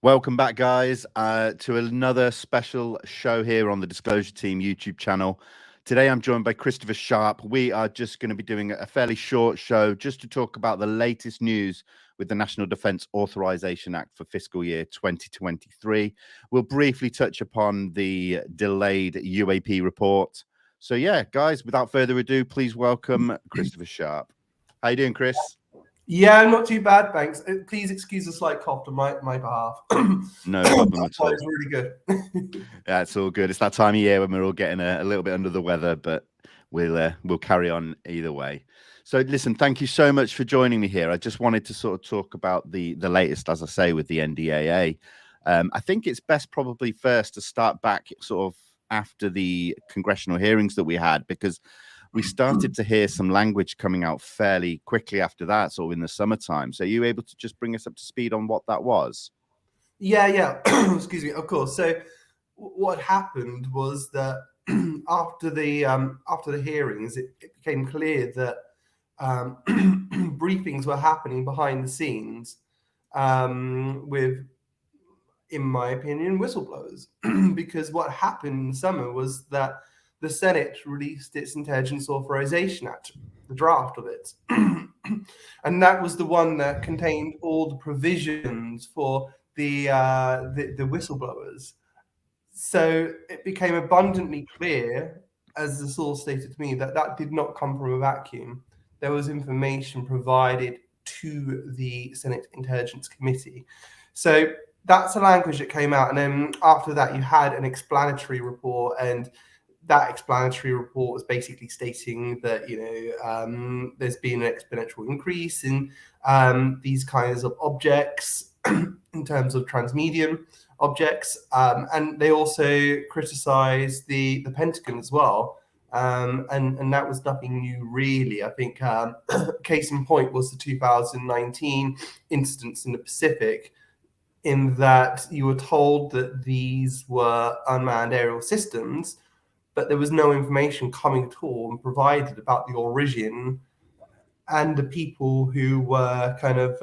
Welcome back, guys, to another special show here on the Disclosure Team YouTube channel. Today, I'm joined by Christopher Sharp. We are just going to be doing a fairly short show just to talk about the latest news with the National Defence Authorization Act for fiscal year 2023. We'll briefly touch upon the delayed UAP report. So, yeah, guys, without further ado, please welcome Christopher Sharp. How you doing, Chris? Yeah, not too bad, thanks. Please excuse a slight cough on my behalf. No problem at all. It's really good. Yeah, it's all good. It's that time of year when we're all getting a little bit under the weather, but we'll carry on either way. So listen, thank you so much for joining me here. I just wanted to sort of talk about the latest, as I say, with the NDAA. I think it's best probably first to start back sort of after the congressional hearings that we had, because we started to hear some language coming out fairly quickly after that, sort of in the summertime. So are you able to just bring us up to speed on what that was? Yeah. Excuse me. Of course. So what happened was that after the hearings, it became clear that briefings were happening behind the scenes with, in my opinion, whistleblowers. Because what happened in the summer was that the Senate released its Intelligence Authorization Act, the draft of it. And that was the one that contained all the provisions for the whistleblowers. So it became abundantly clear, as the source stated to me, that that did not come from a vacuum. There was information provided to the Senate Intelligence Committee. So that's the language that came out. And then after that, you had an explanatory report, and that explanatory report was basically stating that, there's been an exponential increase in these kinds of objects in terms of transmedium objects. And they also criticized the Pentagon as well. And that was nothing new, really. I think case in point was the 2019 incidents in the Pacific, in that you were told that these were unmanned aerial systems, but there was no information coming at all and provided about the origin and the people who were kind of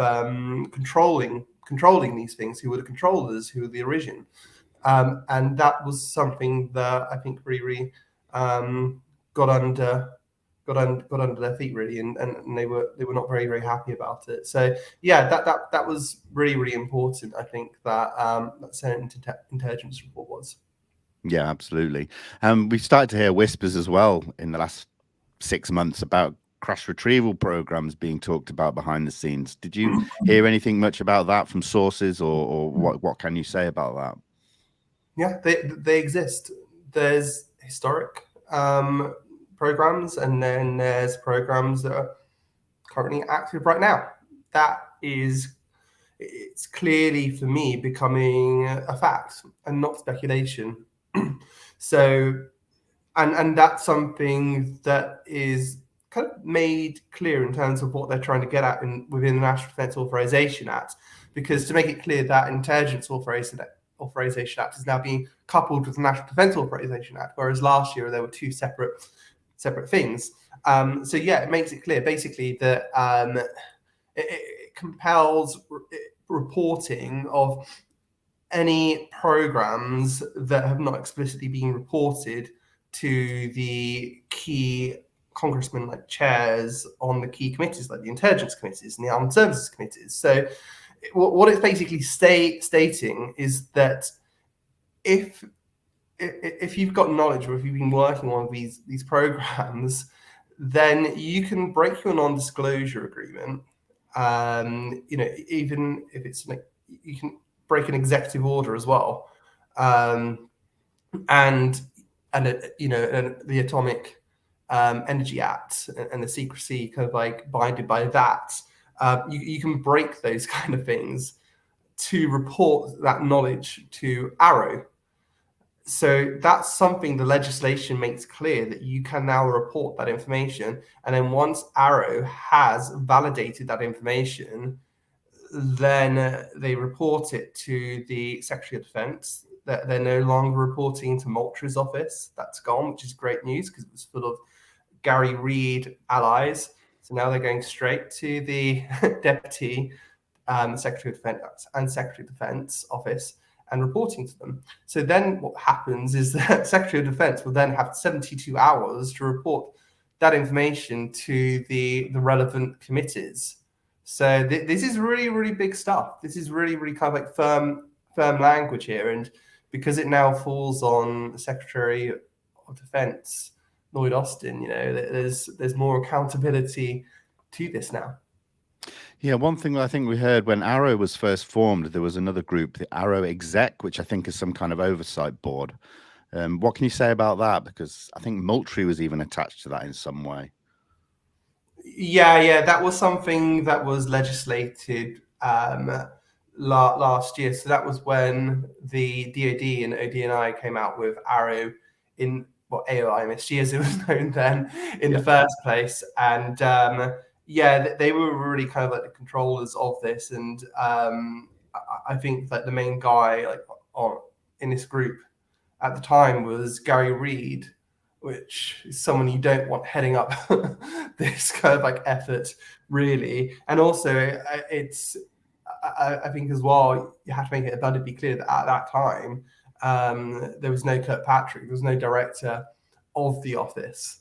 controlling these things, who were the controllers, who were the origin. And that was something that I think really got under their feet, really, and they were not very happy about it. So yeah, that was really important. I think that that Senate intelligence report was. Yeah, absolutely. We started to hear whispers as well in the last 6 months about crash retrieval programs being talked about behind the scenes. Did you hear anything much about that from sources, or what can you say about that? Yeah, they exist. There's historic programs, and then there's programs that are currently active right now. It's clearly, for me, becoming a fact and not speculation. So, and that's something that is kind of made clear in terms of what they're trying to get at within the National Defence Authorization Act, because to make it clear, that Intelligence Authorization Act is now being coupled with the National Defence Authorization Act, whereas last year there were two separate things. So yeah, it makes it clear basically that it compels reporting of any programs that have not explicitly been reported to the key congressmen, like chairs on the key committees, like the intelligence committees and the armed services committees. So what it's basically stating is that if you've got knowledge, or if you've been working on these programs, then you can break your non-disclosure agreement. Even if it's you can break an executive order as well, and the Atomic Energy Act and the secrecy kind of like binded by that. You can break those kind of things to report that knowledge to Arrow. So that's something the legislation makes clear, that you can now report that information. And then once Arrow has validated that information, then they report it to the Secretary of Defense. They're no longer reporting to Moultrie's office. That's gone, which is great news, because it was full of Gary Reid allies. So now they're going straight to the Deputy Secretary of Defense and Secretary of Defense office and reporting to them. So then what happens is that Secretary of Defense will then have 72 hours to report that information to the relevant committees. So this is really, really big stuff. This is really, really kind of like firm language here. And because it now falls on the Secretary of Defense, Lloyd Austin, there's more accountability to this now. Yeah, one thing that I think we heard when Arrow was first formed, there was another group, the Arrow Exec, which I think is some kind of oversight board. What can you say about that? Because I think Moultrie was even attached to that in some way. Yeah, that was something that was legislated last year. So that was when the DoD and ODNI came out with Arrow in AOI MSG as it was known then in the first place. And they were really kind of like the controllers of this. And I think that the main guy in this group at the time was Gary Reed, which is someone you don't want heading up this kind of like effort, really. And also, I think as well, you have to make it abundantly clear that at that time, there was no Kirkpatrick, there was no director of the office.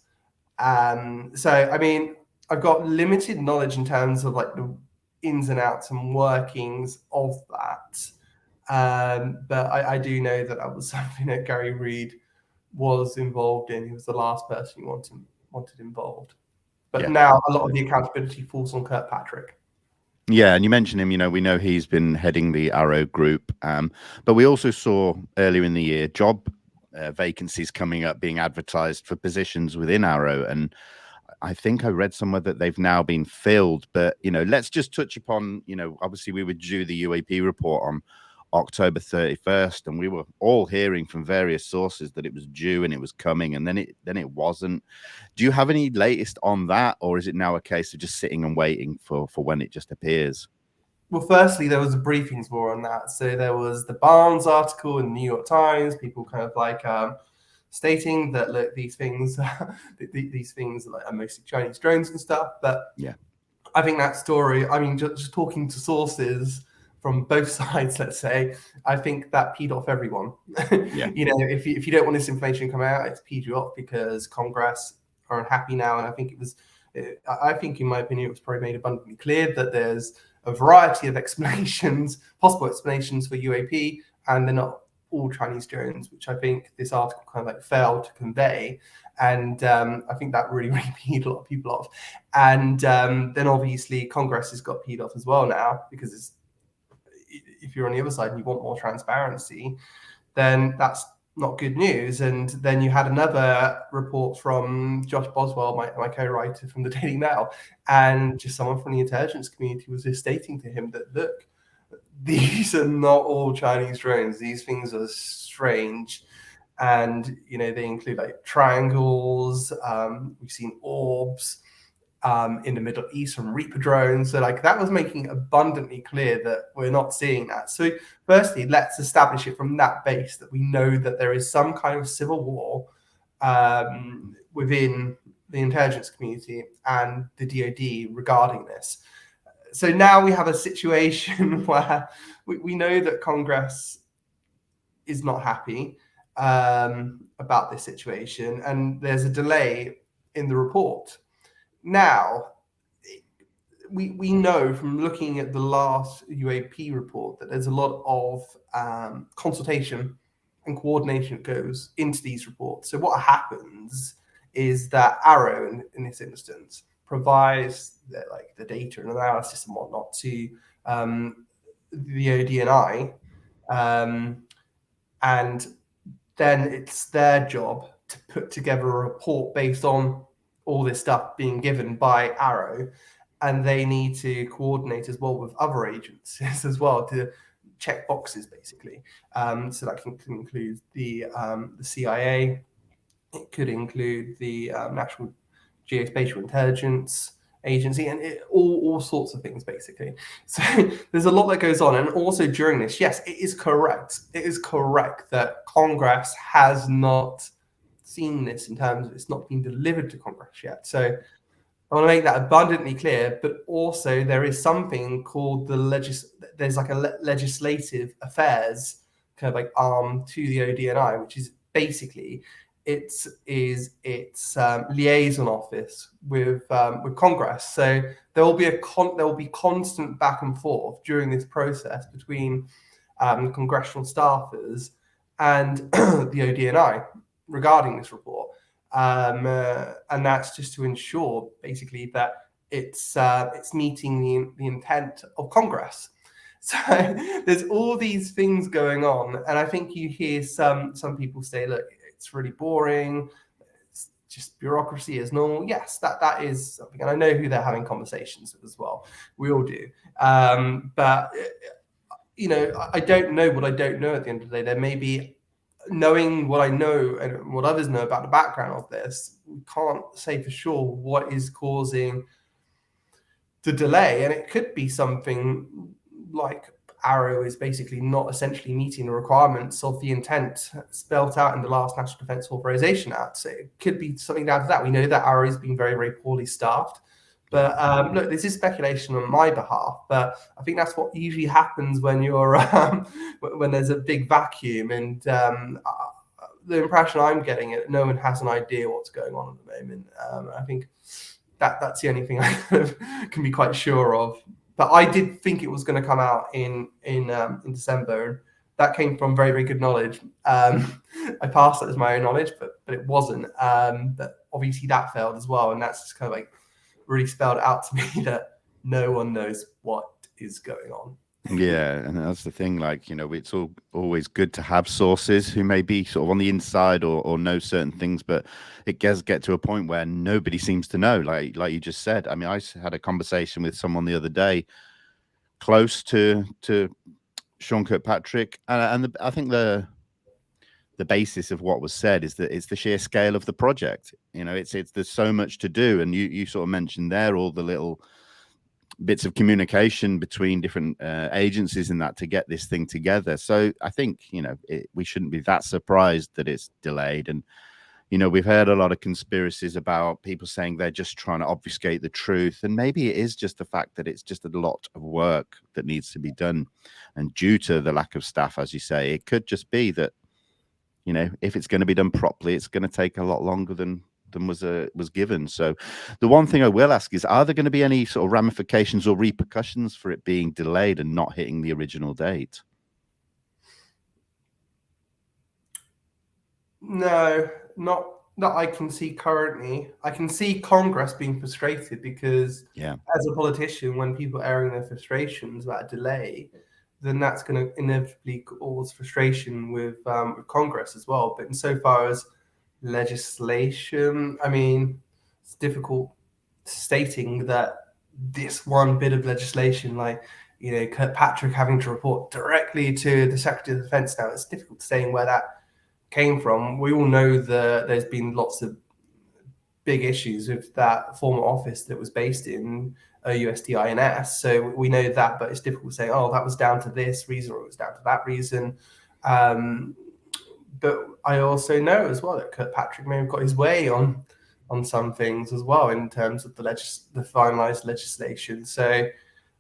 So, I mean, I've got limited knowledge in terms of like the ins and outs and workings of that. But I do know that was something that Gary Reed was involved in. He was the last person you wanted involved. But now a lot of the accountability falls on Kirkpatrick. Yeah, and you mentioned him, we know he's been heading the Arrow group. But we also saw earlier in the year job vacancies coming up, being advertised for positions within Arrow. And I think I read somewhere that they've now been filled. But, let's just touch upon, obviously we were due the UAP report on October 31st, and we were all hearing from various sources that it was due and it was coming, and then it wasn't. Do you have any latest on that, or is it now a case of just sitting and waiting for when it just appears? Well, firstly, there was a briefings more on that. So there was the Barnes article in the New York Times, people kind of like stating that, look, these things are mostly Chinese drones and stuff. But yeah, I think that story, I mean, just talking to sources from both sides, let's say, I think that peed off everyone. Yeah. If you don't want this information to come out, it's peed you off because Congress are unhappy now. And I think in my opinion, it was probably made abundantly clear that there's a variety of possible explanations for UAP, and they're not all Chinese drones, which I think this article kind of like failed to convey. And I think that really, really peed a lot of people off. And then obviously Congress has got peed off as well now, because if you're on the other side and you want more transparency, then that's not good news. And then you had another report from Josh Boswell, my co-writer from the Daily Mail, and just someone from the intelligence community was just stating to him that, look, these are not all Chinese drones. These things are strange. And, they include like triangles. We've seen orbs in the Middle East from Reaper drones. So like that was making abundantly clear that we're not seeing that. So firstly, let's establish it from that base that we know that there is some kind of civil war within the intelligence community and the DoD regarding this. So now we have a situation where we know that Congress is not happy about this situation, and there's a delay in the report. Now, we know from looking at the last UAP report that there's a lot of consultation and coordination that goes into these reports. So what happens is that Arrow, in this instance, provides the data and analysis and whatnot to the ODNI, and then it's their job to put together a report based on all this stuff being given by Arrow, and they need to coordinate as well with other agencies as well to check boxes, basically. So that can include the CIA, it could include the National Geospatial Intelligence Agency, and all sorts of things, basically. So there's a lot that goes on. And also during this, yes, it is correct. It is correct that Congress has not seen this in terms of it's not been delivered to Congress yet. So I want to make that abundantly clear, but also there is something called there's like a legislative affairs kind of like arm to the ODNI, which is basically its liaison office with Congress. So there will be constant back and forth during this process between congressional staffers and the ODNI regarding this report. And that's just to ensure basically that it's meeting the intent of Congress. So there's all these things going on, and I think you hear some people say, "Look, it's really boring. It's just bureaucracy as normal." Yes, that is something, and I know who they're having conversations with as well. We all do, but I don't know what I don't know at the end of the day. There may be, knowing what I know and what others know about the background of this, we can't say for sure what is causing the delay. And it could be something like Arrow is basically not essentially meeting the requirements of the intent spelt out in the last National Defence Authorization Act. So it could be something down to that. We know that Arrow is being very, very poorly staffed. But look, this is speculation on my behalf, but I think that's what usually happens when you're when there's a big vacuum. And the impression I'm getting is no one has an idea what's going on at the moment. I think that's the only thing I kind of can be quite sure of. But I did think it was going to come out in December, and that came from very, very good knowledge. I passed that as my own knowledge, but it wasn't. But obviously that failed as well, and that's just kind of like really spelled out to me that no one knows what is going on. Yeah, and that's the thing. Like, it's always good to have sources who may be sort of on the inside or know certain things, but it does get to a point where nobody seems to know. Like you just said. I mean, I had a conversation with someone the other day, close to Sean Kirkpatrick, and I think the basis of what was said is that it's the sheer scale of the project. It's there's so much to do, and you sort of mentioned there all the little bits of communication between different agencies in that to get this thing together. So I think we shouldn't be that surprised that it's delayed. And we've heard a lot of conspiracies about people saying they're just trying to obfuscate the truth, and maybe it is just the fact that it's just a lot of work that needs to be done, and due to the lack of staff, as you say, it could just be that if it's going to be done properly, it's going to take a lot longer than was given. So the one thing I will ask is, are there going to be any sort of ramifications or repercussions for it being delayed and not hitting the original date? No, not that I can see currently. I can see Congress being frustrated because, as a politician, when people are airing their frustrations about a delay, then that's going to inevitably cause frustration with Congress as well. But insofar as legislation, I mean, it's difficult stating that this one bit of legislation, like Kirkpatrick having to report directly to the Secretary of Defense now, it's difficult saying where that came from. We all know that there's been lots of big issues with that former office that was based in USDINS. So we know that, but it's difficult to say, oh, that was down to this reason or it was down to that reason. But I also know as well that Kirkpatrick may have got his way on some things as well in terms of the finalized legislation. So,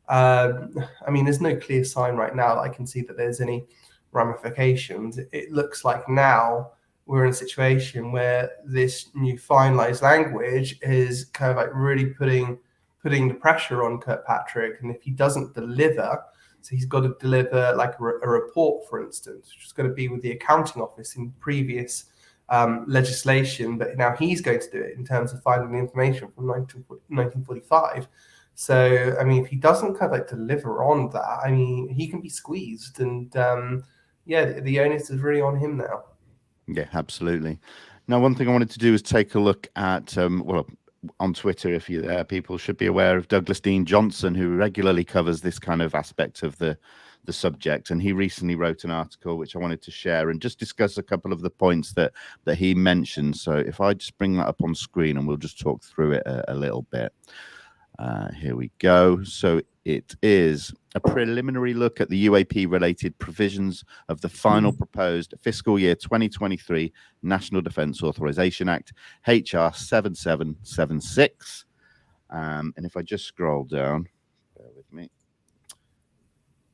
I mean, there's no clear sign right now that I can see that there's any ramifications. It looks like now we're in a situation where this new finalized language is kind of like really putting the pressure on Kirkpatrick, and if he doesn't deliver, so he's got to deliver like a report, for instance, which is going to be with the accounting office in previous legislation, but now he's going to do it in terms of finding the information from 1945. So, I mean, if he doesn't kind of like deliver on that, I mean, he can be squeezed, and the onus is really on him now. Yeah, absolutely. Now, one thing I wanted to do is take a look at, on Twitter, if you people should be aware of Douglas Dean Johnson, who regularly covers this kind of aspect of the subject. And he recently wrote an article which I wanted to share and just discuss a couple of the points that he mentioned. So if I just bring that up on screen and we'll just talk through it a little bit. Here we go. So it is a preliminary look at the UAP related provisions of the final proposed fiscal year 2023 National Defence Authorization Act, HR 7776. And if I just scroll down, bear with me.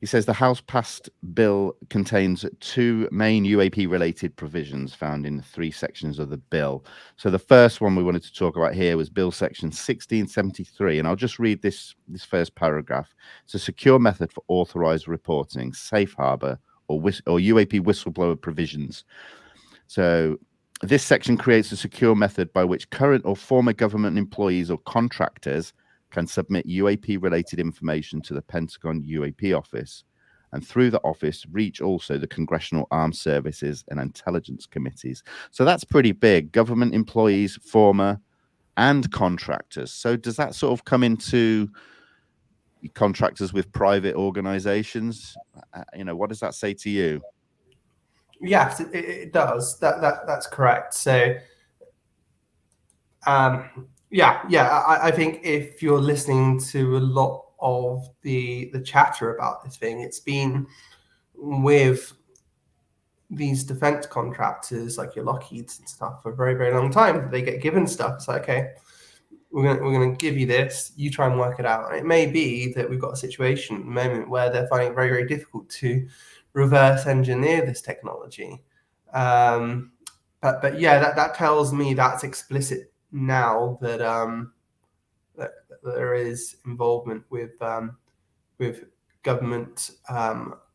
He says the House passed bill contains two main UAP related provisions found in 3 sections of the bill. So the first one we wanted to talk about here was Bill Section 1673, and I'll just read this first paragraph. It's a secure method for authorized reporting, safe harbor, or UAP whistleblower provisions. So this section creates a secure method by which current or former government employees or contractors can submit UAP related information to the Pentagon UAP office, and through the office reach also the Congressional Armed Services and Intelligence Committees. So that's pretty big. Government employees, former and contractors. So does that sort of come into contractors with private organizations? What does that say to you? Yes, it does. That's correct. So, I think if you're listening to a lot of the chatter about this thing, it's been with these defense contractors like your Lockheeds and stuff for a very, very long time. They get given stuff. It's like, okay, we're gonna give you this. You try and work it out. And it may be that we've got a situation at the moment where they're finding it very, very difficult to reverse engineer this technology. But yeah, that tells me that's explicit now that that there is involvement with government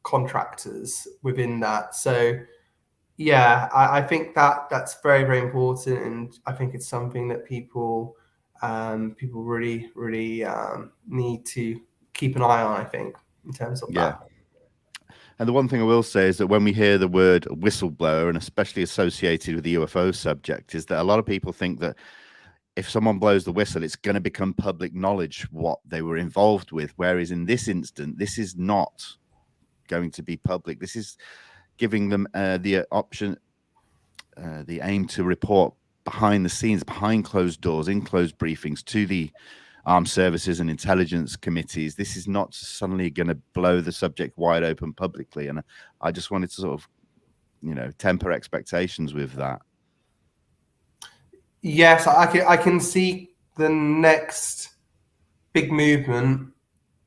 contractors within that. So yeah, I think that's very, very important, and I think it's something that people really need to keep an eye on. I think in terms of that. And the one thing I will say is that when we hear the word whistleblower, and especially associated with the UFO subject, is that a lot of people think that if someone blows the whistle, it's going to become public knowledge what they were involved with. Whereas in this instant, this is not going to be public. This is giving them the option, the aim to report behind the scenes, behind closed doors, in closed briefings to the armed services and intelligence committees. This is not suddenly going to blow the subject wide open publicly. And I just wanted to sort of, temper expectations with that. Yes, I can see the next big movement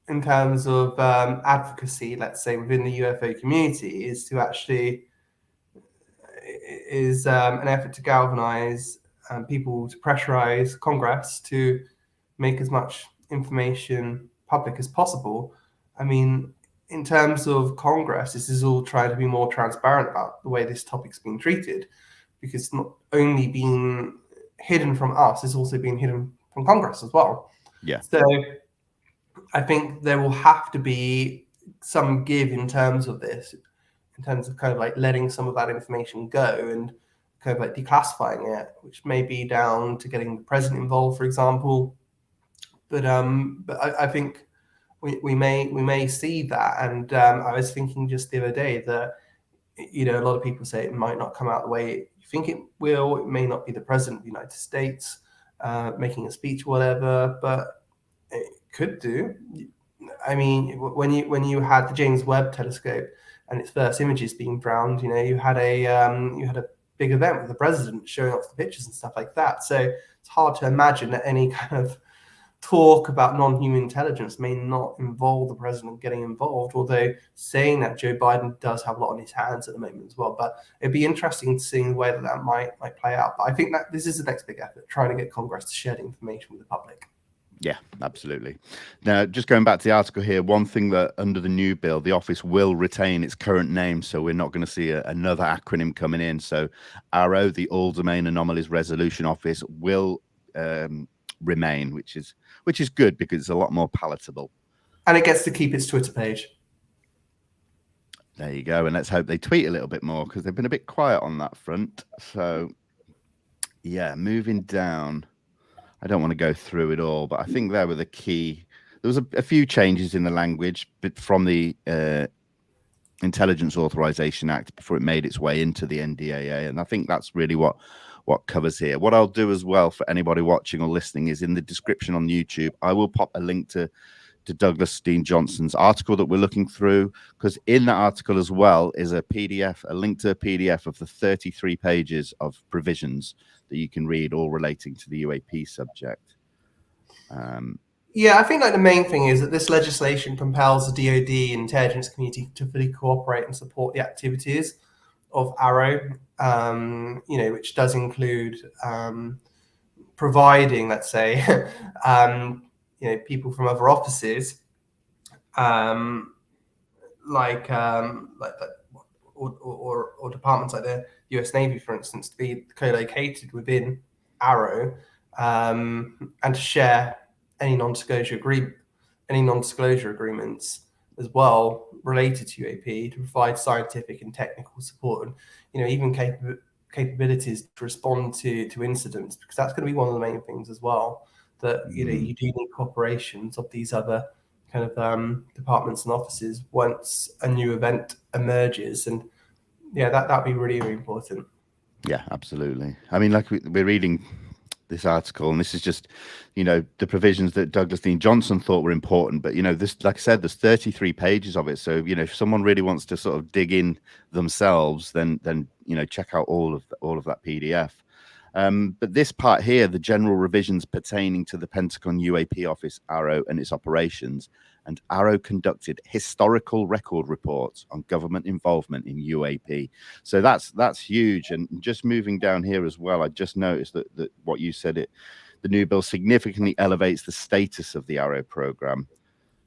in terms of advocacy, let's say within the UFO community, is to actually an effort to galvanize people, to pressurize Congress to make as much information public as possible. I mean, in terms of Congress, this is all trying to be more transparent about the way this topic's being treated, because it's not only being hidden from us, it's also being hidden from Congress as well. Yeah. So I think there will have to be some give in terms of this, in terms of kind of like letting some of that information go and kind of like declassifying it, which may be down to getting the president involved, for example. But I think we may see that. And I was thinking just the other day that a lot of people say it might not come out the way you think it will. It may not be the president of the United States making a speech, or whatever, but it could do. I mean, when you had the James Webb Telescope and its first images being found, you had a big event with the president showing off the pictures and stuff like that. So it's hard to imagine that any kind of talk about non-human intelligence may not involve the president getting involved, although saying that Joe Biden does have a lot on his hands at the moment as well. But it'd be interesting to see the way that might play out. But I think that this is the next big effort, trying to get Congress to share the information with the public. Yeah, absolutely. Now, just going back to the article here, one thing that under the new bill, the office will retain its current name. So we're not going to see another acronym coming in. So ARROW, the All Domain Anomalies Resolution Office, will remain, which is good because it's a lot more palatable. And it gets to keep its Twitter page. There you go. And let's hope they tweet a little bit more, because they've been a bit quiet on that front. So, yeah, moving down. I don't want to go through it all, but I think there were the key. There was a few changes in the language from the Intelligence Authorization Act before it made its way into the NDAA. And I think that's really what covers here. What I'll do as well for anybody watching or listening is in the description on YouTube, I will pop a link to Douglas Dean Johnson's article that we're looking through, because in that article as well is a PDF, a link to a PDF of the 33 pages of provisions that you can read, all relating to the UAP subject. Yeah, I think like the main thing is that this legislation compels the DoD and intelligence community to fully cooperate and support the activities of Arrow, which does include providing, let's say, people from other offices, like or departments like the U.S. Navy, for instance, to be co-located within Arrow, and to share any non-disclosure agreements as well related to UAP, to provide scientific and technical support, and even capabilities to respond to incidents, because that's going to be one of the main things as well. That you do need cooperations of these other kind of departments and offices once a new event emerges, and yeah, that'd be really, really important. Yeah, absolutely. I mean, like we're reading this article, and this is just, the provisions that Douglas Dean Johnson thought were important. But this, like I said, there's 33 pages of it. So if someone really wants to sort of dig in themselves, then check out all of that PDF. But this part here, the general revisions pertaining to the Pentagon UAP office, Arrow, and its operations, and Arrow conducted historical record reports on government involvement in UAP. So that's huge. And just moving down here as well, I just noticed that what you said, the new bill significantly elevates the status of the Arrow program.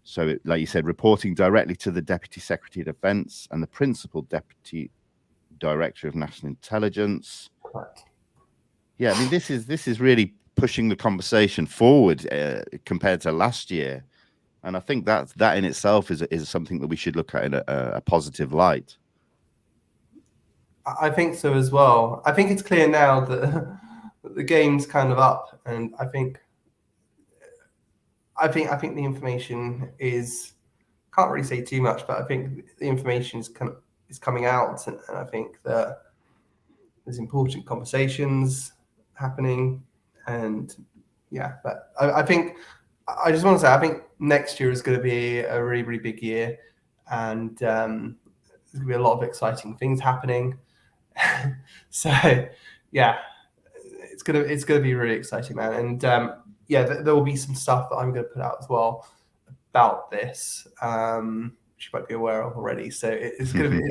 So, like you said, reporting directly to the Deputy Secretary of Defense and the Principal Deputy Director of National Intelligence. Correct. Yeah, I mean, this is really pushing the conversation forward compared to last year, and I think that in itself is something that we should look at in a positive light. I think so as well. I think it's clear now that the game's kind of up, and I think the information is, can't really say too much, but I think the information is coming out, and I think that there's important conversations happening, and yeah, but I think I just want to say I think next year is going to be a really, really big year, and there's going to be a lot of exciting things happening. So yeah, it's gonna be really exciting, man. And yeah, there will be some stuff that I'm going to put out as well about this, which you might be aware of already. So it's gonna be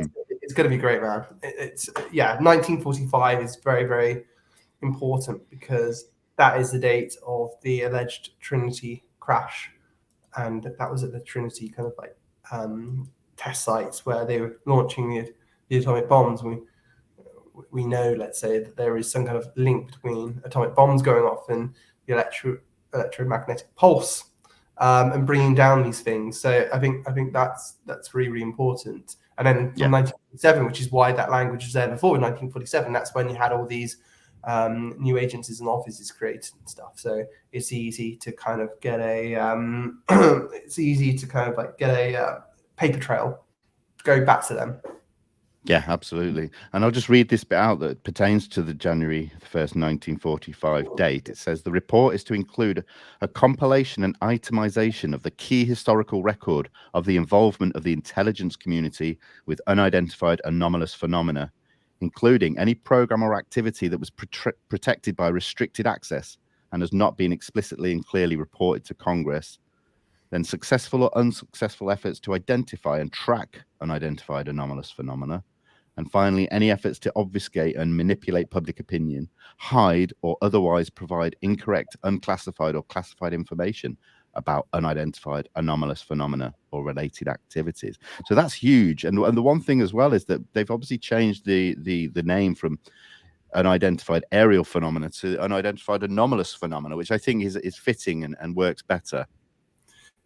it's gonna be great, man. It's 1945 is very, very important because that is the date of the alleged Trinity crash, and that was at the Trinity kind of like test sites where they were launching the atomic bombs. We know, let's say, that there is some kind of link between atomic bombs going off and the electromagnetic pulse, and bringing down these things. So I think that's really, really important. And then from 1947, which is why that language was there before, in 1947, that's when you had all these new agencies and offices created and stuff. So it's easy to kind of get a paper trail going back to them. Yeah, absolutely. And I'll just read this bit out that pertains to the January 1st, 1945 date. It says the report is to include a compilation and itemization of the key historical record of the involvement of the intelligence community with unidentified anomalous phenomena, including any program or activity that was protected by restricted access and has not been explicitly and clearly reported to Congress. Then successful or unsuccessful efforts to identify and track unidentified anomalous phenomena. And finally, any efforts to obfuscate and manipulate public opinion, hide or otherwise provide incorrect, unclassified or classified information about unidentified anomalous phenomena or related activities. So that's huge. And the one thing as well is that they've obviously changed the name from unidentified aerial phenomena to unidentified anomalous phenomena, which I think is fitting and works better.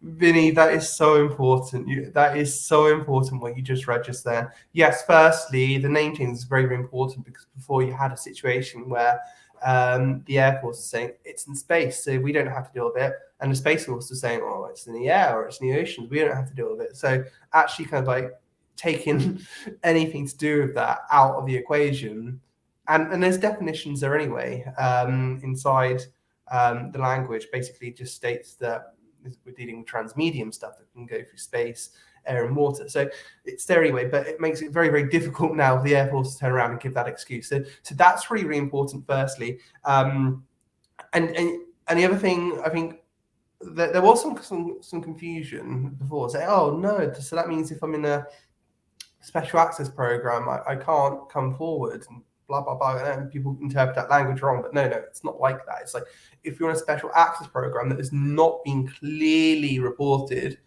Vinny, that is so important. That is so important what you just read just there. Yes, firstly, the name change is very, very important because before you had a situation where the Air Force is saying it's in space, so we don't have to deal with it. And the Space Force is saying, oh, it's in the air or it's in the oceans, we don't have to deal with it. So actually kind of like taking anything to do with that out of the equation. And there's definitions there anyway, inside the language basically just states that we're dealing with transmedium stuff that can go through space, air, and water. So it's there anyway, but it makes it very, very difficult now for the Air Force to turn around and give that excuse. So that's really, really important, firstly. And the other thing, I think, there was some confusion before. Say, oh no, so that means if I'm in a special access program, I can't come forward and blah blah blah. And people interpret that language wrong, but no, it's not like that. It's like if you're in a special access program that has not been clearly reported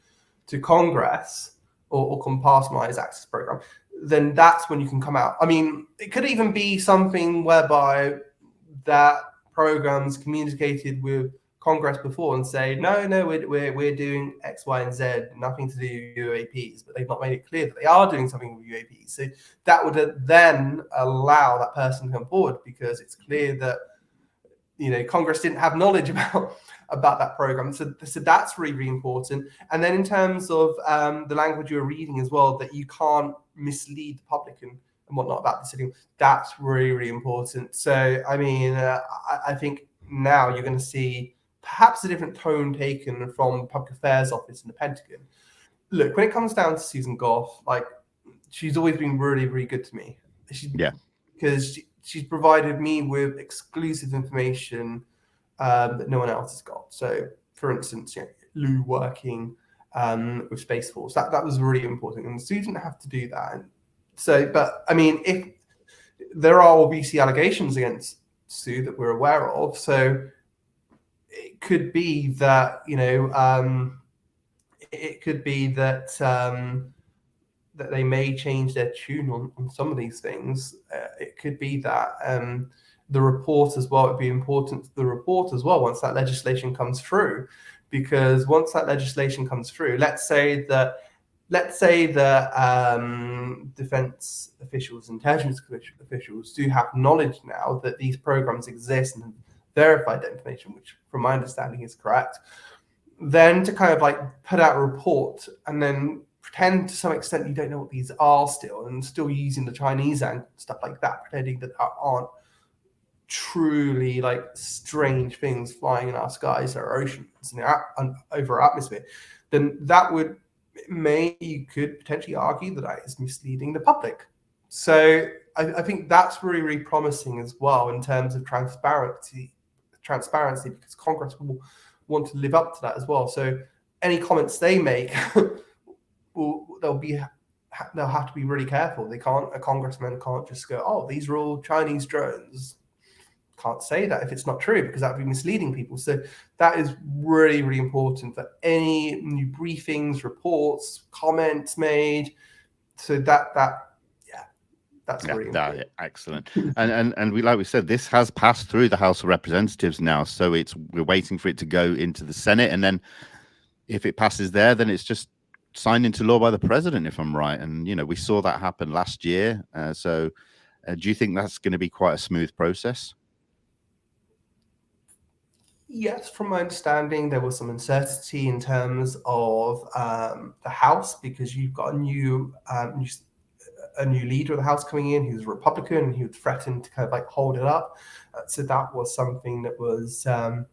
to Congress or compartmentalized access program, then that's when you can come out. I mean, it could even be something whereby that program's communicated with Congress before and say, no, we're doing X, Y, and Z, nothing to do with UAPs, but they've not made it clear that they are doing something with UAPs. So that would then allow that person to come forward because it's clear that Congress didn't have knowledge about that program. So that's really, really important. And then in terms of the language you're reading as well, that you can't mislead the public and whatnot about the city, that's really, really important. So, I mean, I think now you're going to see perhaps a different tone taken from the Public Affairs Office in the Pentagon. Look, when it comes down to Susan Gough, like, she's always been really, really good to me. Because she's provided me with exclusive information that no one else has got. So, for instance, Lou working with Space Force, that was really important, and Sue didn't have to do that. And so, but I mean, if there are obviously allegations against Sue that we're aware of, so it could be that it could be that that they may change their tune on some of these things. It could be that the report as well, it'd be important to the report as well once that legislation comes through, because once that legislation comes through, let's say that defense officials, intelligence officials do have knowledge now that these programs exist and verified that information, which from my understanding is correct, then to kind of like put out a report and then pretend to some extent you don't know what these are still, and still using the Chinese and stuff like that, pretending that there aren't truly like strange things flying in our skies, our oceans, and over our atmosphere, then that would you could potentially argue that is misleading the public. So I think that's really, really promising as well in terms of transparency, because Congress will want to live up to that as well. So any comments they make, they'll have to be really careful. A congressman can't just go, oh, these are all Chinese drones. Can't say that if it's not true, because that would be misleading people. So that is really, really important for any new briefings, reports, comments made. So that's really important. Excellent. and we, like we said, this has passed through the House of Representatives now, so we're waiting for it to go into the Senate, and then if it passes there, then it's just signed into law by the president, if I'm right. And we saw that happen last year. So do you think that's going to be quite a smooth process? Yes, from my understanding, there was some uncertainty in terms of the House, because you've got a new leader of the House coming in who's a Republican, and he would threaten to kind of like hold it up. So that was something that was a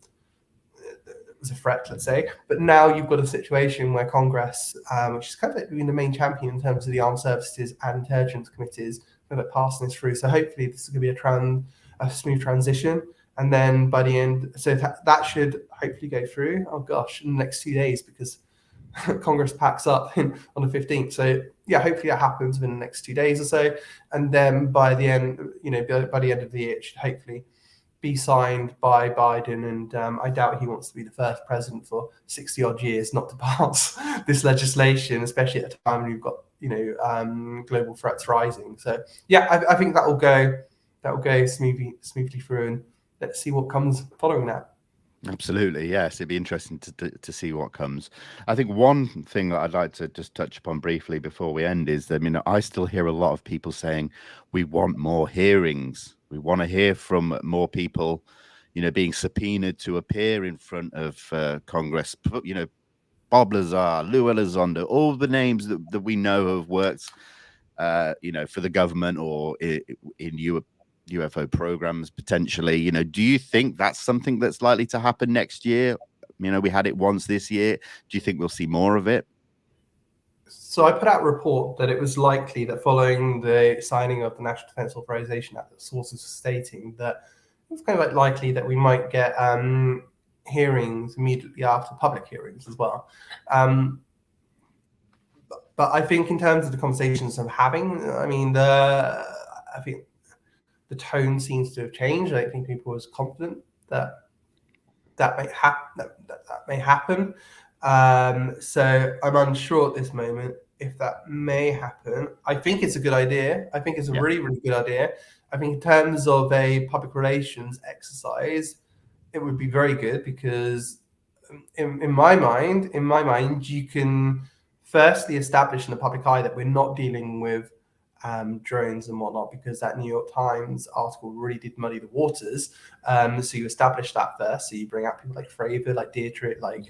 threat, let's say. But now you've got a situation where Congress, which is kind of like being the main champion in terms of the armed services and intelligence committees, kind of passing this through. So hopefully this is going to be a smooth transition. And then by the end, so that should hopefully go through. Oh gosh, in the next 2 days, because Congress packs up on the 15th. So yeah, hopefully that happens within the next 2 days or so. And then by the end, by the end of the year, it should hopefully be signed by Biden. And I doubt he wants to be the first president for 60 odd years not to pass this legislation, especially at a time when you've got global threats rising. So yeah, I think that will go smoothly through, and let's see what comes following that. Absolutely, yes. It'd be interesting to see what comes. I think one thing that I'd like to just touch upon briefly before we end is that, I still hear a lot of people saying we want more hearings. We want to hear from more people, being subpoenaed to appear in front of Congress. Bob Lazar, Lou Elizondo, all the names that we know have worked, for the government or in UFO programs potentially. Do you think that's something that's likely to happen next year? We had it once this year. Do you think we'll see more of it? So I put out a report that it was likely that following the signing of the National Defense Authorization Act, that sources were stating that it's kind of like likely that we might get hearings immediately after public hearings as well. But I think in terms of the conversations I'm having, I mean, I think the tone seems to have changed. I don't think people are as confident that that may happen. So I'm unsure at this moment if that may happen. I think it's a good idea. I think it's a really, really good idea. I think in terms of a public relations exercise, it would be very good because in my mind, you can firstly establish in the public eye that we're not dealing with drones and whatnot, because that New York Times article really did muddy the waters. So you establish that first. So you bring out people like Fravor, like Deirdre, like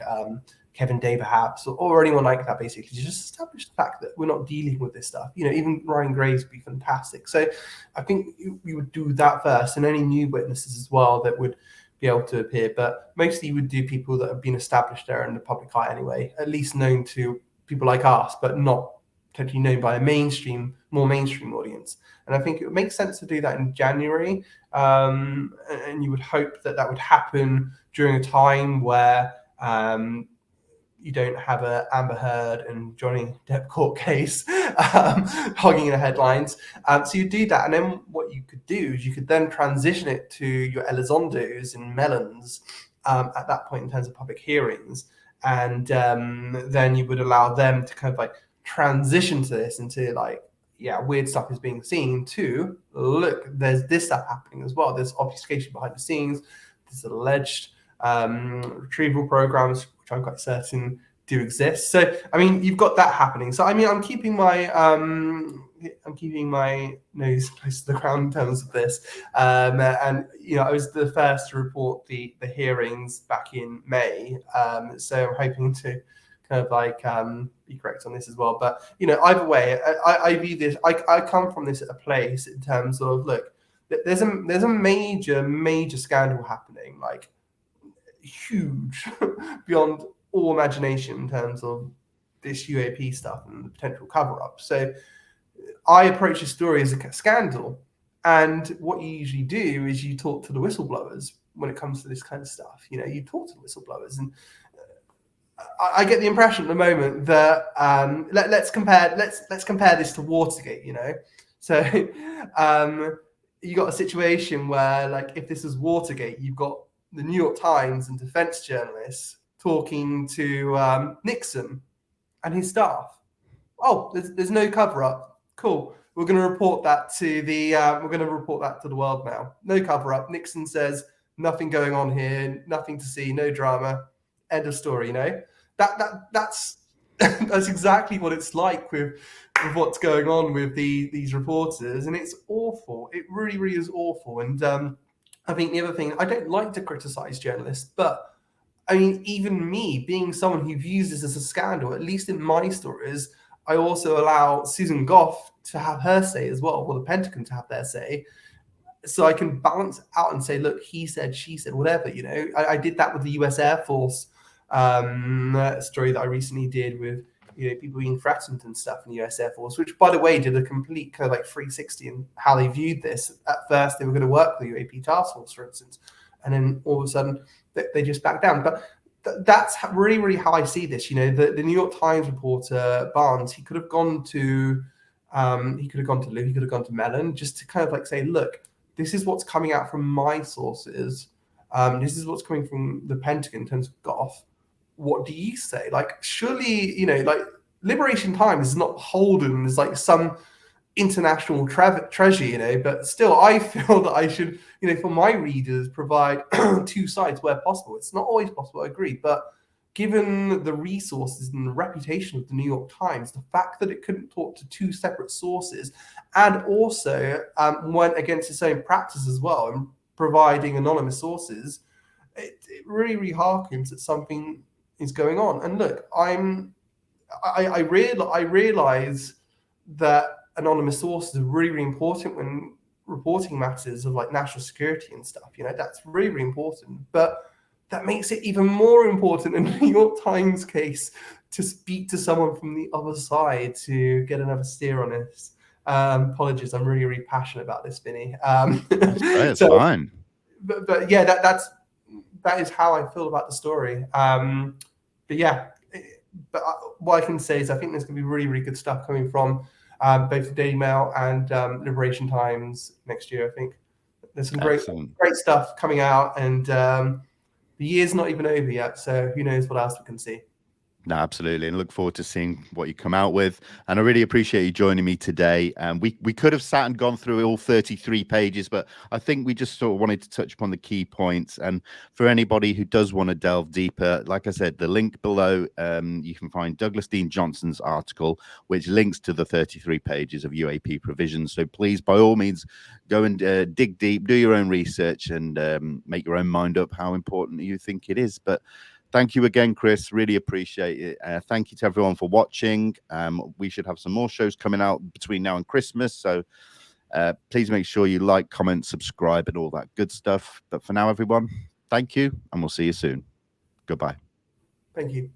Kevin Day, perhaps, or anyone like that. Basically, to just establish the fact that we're not dealing with this stuff. Even Ryan Graves would be fantastic. So I think we would do that first, and any new witnesses as well that would be able to appear. But mostly you would do people that have been established there in the public eye anyway, at least known to people like us, but not potentially known by a more mainstream audience. And I think it would make sense to do that in January. And you would hope that would happen during a time where you don't have a Amber Heard and Johnny Depp court case hogging the headlines. So you do that, and then what you could do is you could then transition it to your Elizondos and Mellons at that point in terms of public hearings, and then you would allow them to kind of like transition to this into like, weird stuff is being seen too. Look, there's this stuff happening as well. There's obfuscation behind the scenes. There's alleged retrieval programs, which I'm quite certain do exist. So I mean, you've got that happening. So I mean, I'm keeping my nose close to the ground in terms of this. And I was the first to report the hearings back in May. So I'm hoping to kind of like be correct on this as well. But either way, I view this. I come from this at a place in terms of, look, there's a major scandal happening, like huge beyond all imagination in terms of this UAP stuff and the potential cover-up. So I approach the story as a scandal, and what you usually do is you talk to the whistleblowers when it comes to this kind of stuff. You talk to the whistleblowers, and I get the impression at the moment that let's compare this to Watergate. So you got a situation where, like, if this was Watergate, you've got the New York Times and defense journalists talking to Nixon and his staff. Oh, there's no cover up. Cool. We're going to report that to the world now. No cover up. Nixon says nothing going on here, nothing to see, no drama. End of story. That's that's exactly what it's like with what's going on with these reporters, and it's awful. It really, really is awful. And I think the other thing, I don't like to criticize journalists, but I mean, even me, being someone who views this as a scandal, at least in my stories, I also allow Susan Goff to have her say as well, or the Pentagon to have their say. So I can balance out and say, look, he said, she said, whatever. I did that with the US Air Force story that I recently did with people being threatened and stuff in the US Air Force, which, by the way, did a complete kind of like 360 in how they viewed this. At first, they were going to work with the UAP task force, for instance, and then all of a sudden they just backed down. But that's really, really how I see this. The New York Times reporter Barnes, he could have gone to Lou, he could have gone to Mellon, just to kind of like say, look, this is what's coming out from my sources. This is what's coming from the Pentagon in terms of Goff. What do you say? Like, surely, like, Liberation Times is not beholden as like some international treasure, but still, I feel that I should, for my readers, provide two sides where possible. It's not always possible, I agree, but given the resources and the reputation of the New York Times, the fact that it couldn't talk to two separate sources, and also went against its own practice as well, and providing anonymous sources, it really, really harkens that something is going on. And look, I realize that anonymous sources are really, really important when reporting matters of like national security and stuff. That's really, really important. But that makes it even more important in the New York Times case to speak to someone from the other side to get another steer on this. Apologies, I'm really, really passionate about this, Vinny. That's fine. But yeah, that's that is how I feel about the story. But yeah, but what I can say is I think there's going to be really, really good stuff coming from both the Daily Mail and Liberation Times next year. I think there's some great stuff coming out, and the year's not even over yet, so who knows what else we can see. No, absolutely, and look forward to seeing what you come out with. And I really appreciate you joining me today. We could have sat and gone through all 33 pages, but I think we just sort of wanted to touch upon the key points. And for anybody who does want to delve deeper, like I said, the link below, you can find Douglas Dean Johnson's article, which links to the 33 pages of UAP provisions. So please, by all means, go and dig deep, do your own research, and make your own mind up how important you think it is. But thank you again, Chris. Really appreciate it. Thank you to everyone for watching. We should have some more shows coming out between now and Christmas. So please make sure you like, comment, subscribe, and all that good stuff. But for now, everyone, thank you, and we'll see you soon. Goodbye. Thank you.